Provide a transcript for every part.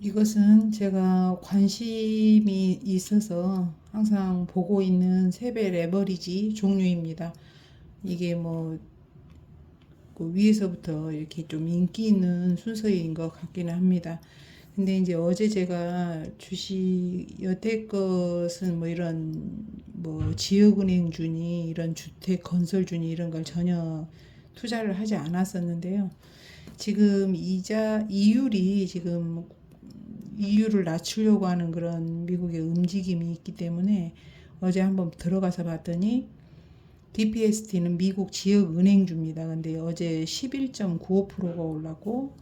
이것은 제가 관심이 있어서 항상 보고 있는 세배 레버리지 종류입니다. 이게 그 위에서부터 이렇게 좀 인기 있는 순서인 것 같기는 합니다. 근데 이제 어제 제가 주식, 여태 것은 이런 지역은행주니 이런 주택 건설주니 이런 걸 전혀 투자를 하지 않았었는데요. 지금 이율이 지금 이율을 낮추려고 하는 그런 미국의 움직임이 있기 때문에 어제 한번 들어가서 봤더니 DPST는 미국 지역은행주입니다. 근데 어제 11.95%가 올랐고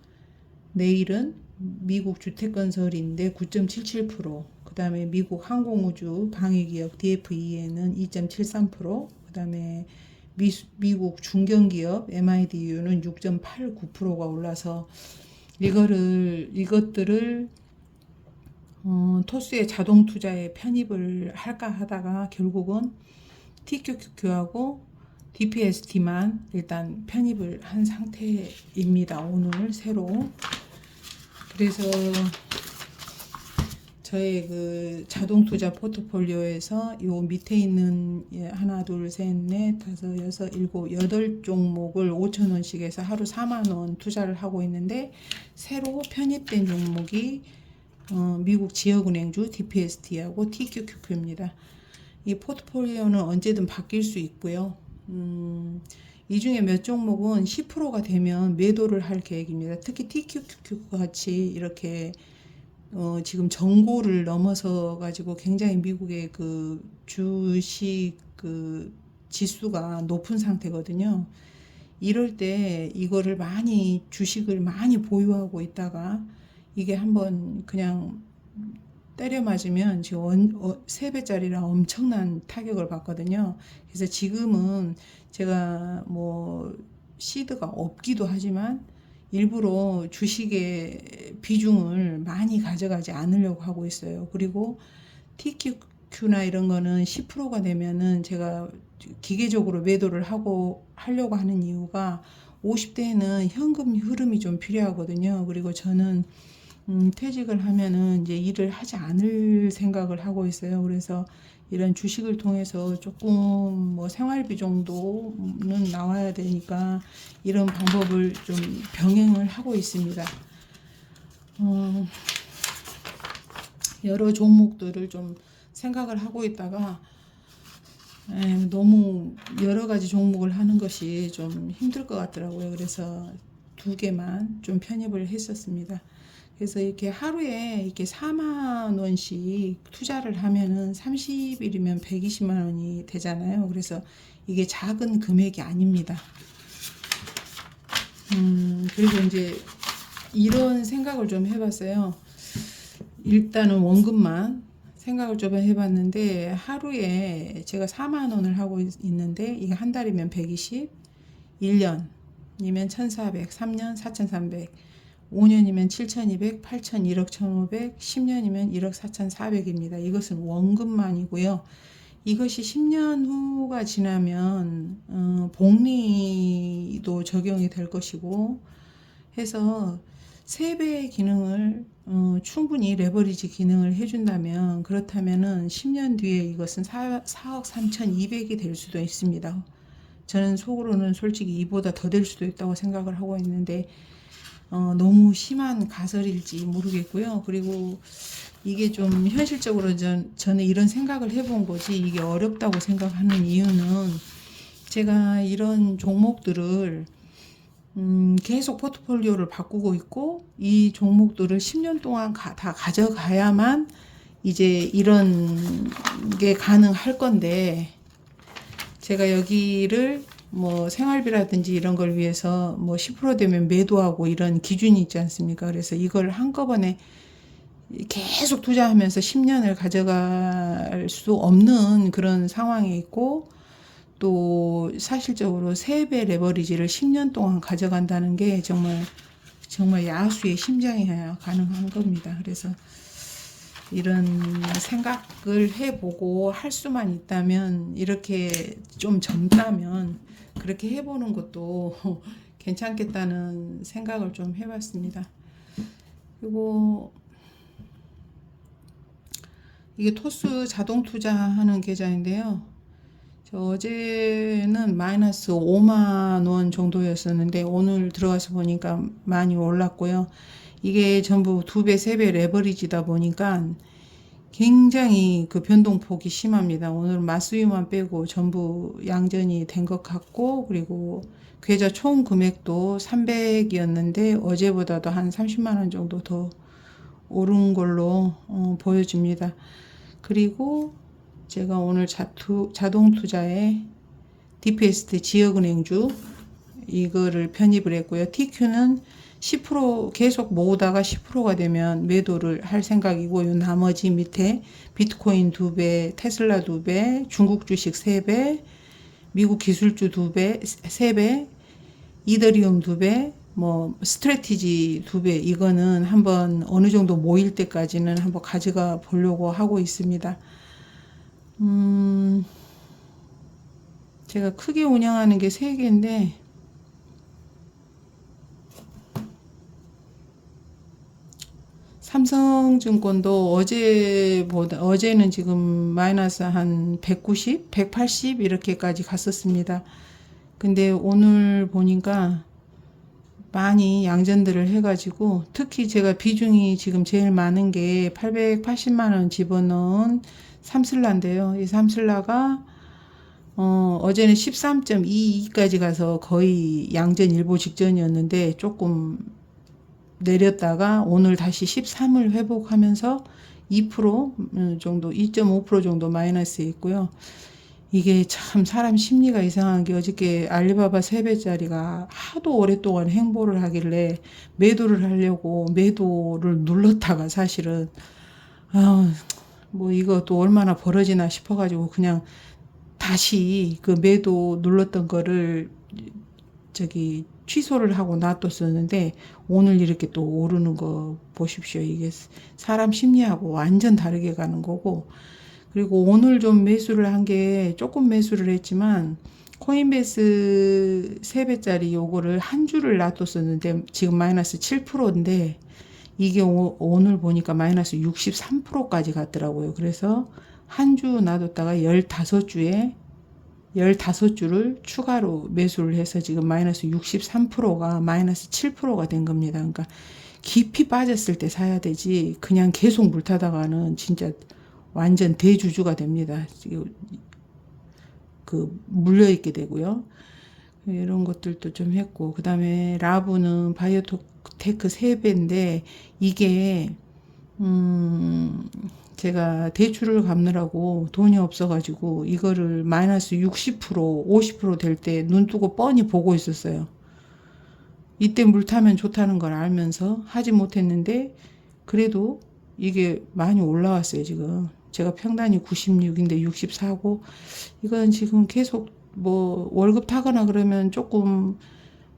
내일은 미국 주택건설인데 9.77%, 그 다음에 미국 항공우주 방위기업 DFE는 2.73%, 그 다음에 미국 중견기업 MIDU는 6.89%가 올라서 이것들을 토스의 자동 투자에 편입을 할까 하다가 결국은 TQQQ하고 DPST만 일단 편입을 한 상태입니다. 오늘 새로. 그래서 저의 그 자동 투자 포트폴리오에서 요 밑에 있는 하나, 둘, 셋, 넷, 다섯, 여섯, 일곱, 여덟 종목을 5,000원씩 해서 하루 4만 원 투자를 하고 있는데 새로 편입된 종목이 미국 지역은행주 DPST하고 TQQQ입니다. 이 포트폴리오는 언제든 바뀔 수 있고요. 이 중에 몇 종목은 10%가 되면 매도를 할 계획입니다. 특히 TQQQ 같이 이렇게 지금 정고를 넘어서 가지고 굉장히 미국의 그 주식 그 지수가 높은 상태거든요. 이럴 때 이거를 주식을 많이 보유하고 있다가 이게 한번 그냥 때려 맞으면 지금 3배짜리라 엄청난 타격을 받거든요. 그래서 지금은 제가 시드가 없기도 하지만 일부러 주식의 비중을 많이 가져가지 않으려고 하고 있어요. 그리고 TQQ나 이런 거는 10%가 되면은 제가 기계적으로 매도를 하려고 하는 이유가 50대에는 현금 흐름이 좀 필요하거든요. 그리고 저는 퇴직을 하면은 이제 일을 하지 않을 생각을 하고 있어요. 그래서 이런 주식을 통해서 조금 생활비 정도는 나와야 되니까 이런 방법을 좀 병행을 하고 있습니다. 여러 종목들을 좀 생각을 하고 있다가 너무 여러 가지 종목을 하는 것이 좀 힘들 것 같더라고요. 그래서 2개만 좀 편입을 했었습니다. 그래서 이렇게 하루에 이렇게 4만 원씩 투자를 하면은 30일이면 120만 원이 되잖아요. 그래서 이게 작은 금액이 아닙니다. 그리고 이제 이런 생각을 좀 해봤어요. 일단은 원금만 생각을 좀 해봤는데 하루에 제가 4만 원을 하고 있는데 이게 한 달이면 120, 1년이면 1,400, 3년 4,300, 5년이면 7,200, 8,000, 1억 1,500, 10년이면 1억 4,400입니다. 이것은 원금만이고요. 이것이 10년 후가 지나면 복리도 적용이 될 것이고 해서 3배의 기능을 충분히 레버리지 기능을 해준다면 그렇다면은 10년 뒤에 이것은 4억 3,200이 될 수도 있습니다. 저는 속으로는 솔직히 이보다 더 될 수도 있다고 생각을 하고 있는데 너무 심한 가설일지 모르겠고요. 그리고 이게 좀 현실적으로 저는 이런 생각을 해본 거지 이게 어렵다고 생각하는 이유는 제가 이런 종목들을 계속 포트폴리오를 바꾸고 있고 이 종목들을 10년 동안 다 가져가야만 이제 이런 게 가능할 건데 제가 여기를 생활비라든지 이런 걸 위해서 10% 되면 매도하고 이런 기준이 있지 않습니까? 그래서 이걸 한꺼번에 계속 투자하면서 10년을 가져갈 수 없는 그런 상황에 있고 또 사실적으로 3배 레버리지를 10년 동안 가져간다는 게 정말 야수의 심장이어야 가능한 겁니다. 그래서 이런 생각을 해보고 할 수만 있다면 이렇게 좀 젊다면 그렇게 해보는 것도 괜찮겠다는 생각을 좀 해봤습니다. 그리고 이게 토스 자동 투자하는 계좌인데요. 저 어제는 마이너스 5만 원 정도였었는데 오늘 들어가서 보니까 많이 올랐고요. 이게 전부 2배, 3배 레버리지다 보니까 굉장히 그 변동폭이 심합니다. 오늘 마수유만 빼고 전부 양전이 된 것 같고, 그리고 계좌 총 금액도 300이었는데 어제보다도 한 30만 원 정도 더 오른 걸로 보여집니다. 그리고 제가 오늘 자동 투자에 DPST 지역은행주 이거를 편입을 했고요. TQ는 10% 계속 모으다가 10%가 되면 매도를 할 생각이고, 요 나머지 밑에 비트코인 2배, 테슬라 2배, 중국 주식 3배, 미국 기술주 2배, 3배, 이더리움 2배, 뭐 스트래티지 2배, 이거는 한번 어느 정도 모일 때까지는 한번 가져가 보려고 하고 있습니다. 제가 크게 운영하는 게 3개인데 삼성증권도 어제는 지금 마이너스 한 190, 180 이렇게까지 갔었습니다. 근데 오늘 보니까 많이 양전들을 해가지고, 특히 제가 비중이 지금 제일 많은 게 880만 원 집어넣은 삼슬라인데요. 이 삼슬라가 어제는 13.22까지 가서 거의 양전 일보 직전이었는데 조금 내렸다가 오늘 다시 13을 회복하면서 2% 정도, 2.5% 정도 마이너스에 있고요. 이게 참 사람 심리가 이상한 게, 어저께 알리바바 3배짜리가 하도 오랫동안 행보를 하길래 매도를 하려고 매도를 눌렀다가 사실은 뭐 이거 또 얼마나 벌어지나 싶어가지고 그냥 다시 그 매도 눌렀던 거를 취소를 하고 놔뒀었는데, 오늘 이렇게 또 오르는 거 보십시오. 이게 사람 심리하고 완전 다르게 가는 거고. 그리고 오늘 좀 매수를 한 게, 조금 매수를 했지만 코인베이스 3배짜리 요거를 한 주를 놔뒀었는데 지금 마이너스 7%인데 이게 오늘 보니까 마이너스 63%까지 갔더라고요. 그래서 한 주 놔뒀다가 15주를 추가로 매수를 해서 지금 마이너스 63%가 마이너스 7%가 된 겁니다. 그러니까 깊이 빠졌을 때 사야 되지, 그냥 계속 물타다가는 진짜 완전 대주주가 됩니다. 물려있게 되고요. 이런 것들도 좀 했고, 그 다음에 라브는 바이오테크 3배인데 이게 제가 대출을 갚느라고 돈이 없어가지고 이거를 마이너스 60%, 50% 될 때 눈 뜨고 뻔히 보고 있었어요. 이때 물 타면 좋다는 걸 알면서 하지 못했는데, 그래도 이게 많이 올라왔어요. 지금 제가 평단이 96인데 64고, 이건 지금 계속 뭐 월급 타거나 그러면 조금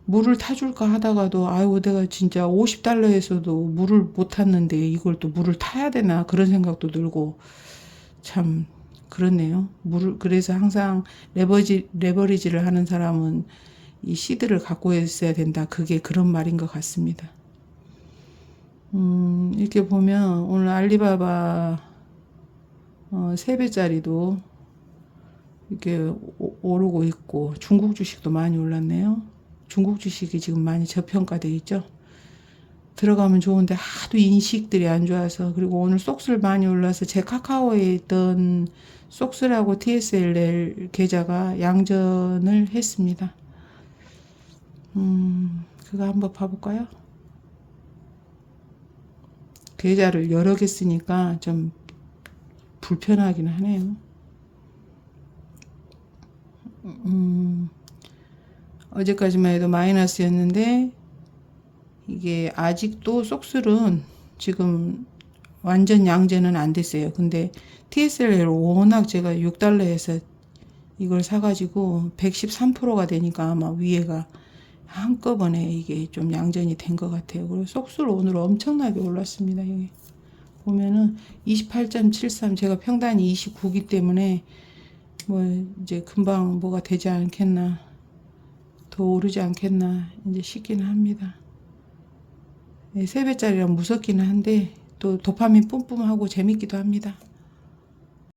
물을 타줄까 하다가도, 아유 내가 진짜 50달러에서도 물을 못 탔는데 이걸 또 물을 타야 되나, 그런 생각도 들고 참 그렇네요. 그래서 항상 레버리지를 하는 사람은 이 시드를 갖고 있어야 된다, 그게 그런 말인 것 같습니다. 이렇게 보면 오늘 알리바바 3배짜리도 이렇게 오르고 있고, 중국 주식도 많이 올랐네요. 중국 주식이 지금 많이 저평가되어 있죠. 들어가면 좋은데 하도 인식들이 안 좋아서. 그리고 오늘 쏙슬 많이 올라서 제 카카오에 있던 쏙슬하고 TSLL 계좌가 양전을 했습니다. 그거 한번 봐볼까요? 계좌를 여러 개 쓰니까 좀 불편하긴 하네요. 어제까지만 해도 마이너스였는데 이게 아직도 쏙슬은 지금 완전 양전은 안 됐어요. 근데 TSL을 워낙 제가 6달러에서 이걸 사가지고 113%가 되니까 아마 위에가 한꺼번에 이게 좀 양전이 된 것 같아요. 그리고 쏙슬 오늘 엄청나게 올랐습니다. 이게 보면은 28.73, 제가 평단이 29기 때문에 뭐 이제 금방 뭐가 되지 않겠나, 더 오르지 않겠나 이제 싶긴 합니다. 네, 3배짜리라 무섭기는 한데 또 도파민 뿜뿜하고 재밌기도 합니다.